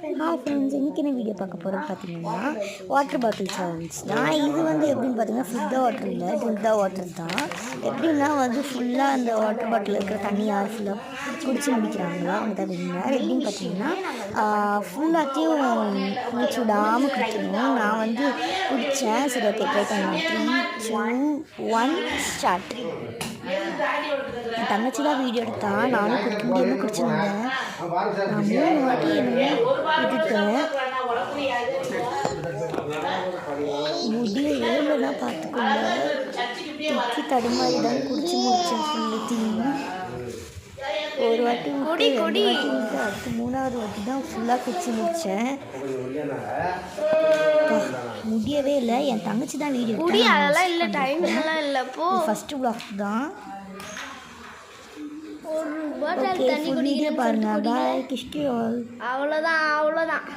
Hi friends, இன்றைக்கி என்ன video பார்க்க போகிறோம் பார்த்தீங்கன்னா வாட்டர் பாட்டில் சேலஞ்ச் தான். இது வந்து எப்படின்னு பார்த்தீங்கன்னா ஃபில் த வாட்டர் இல்லை, ட்ரிங்க் த வாட்டர் தான். எப்படின்னா வந்து ஃபுல்லாக அந்த வாட்டர் பாட்டில் இருக்கிற தண்ணி யார் ஃபுல்லாக குடிச்சு முடிக்கிறாங்களோ அவங்க தான் வின்னர். எப்படின்னு பார்த்தீங்கன்னா ஃபுல்லாத்தையும் மூச்சு விடாமல் குடிக்கணும். நான் வந்து குடித்தேன். சரி, ஓகே, ட்ரை பண்ணலாம். 3, 2, 1 ஸ்டார்ட். என் தங்கச்சி தான் வீடியோ எடுத்தா, நானும் குடிக்க முடியாமல் குடிச்சிருந்தேன். நான் 3 வாட்டி என்னமே விட்டுட்டேன். முடியவே இல்லைன்னா பார்த்துக்கோங்க. திக்கி தடுமாறி தான் குடிச்சு முடித்தேன் ஃபுல்லுத்தையும். ஒரு வாட்டி விட்டு 2 வாட்டி விட்டு அடுத்து 3வது வாட்டி தான் ஃபுல்லாக குடிச்சு முடித்தேன். முடியவே இல்லை. என் தங்கச்சி தான் வீடியோ ஃபஸ்ட்டு ப்ளாக் தான். வீடியோ பாருங்க. பாய், கிஷ்கி ஆல். அவ்வளோதான்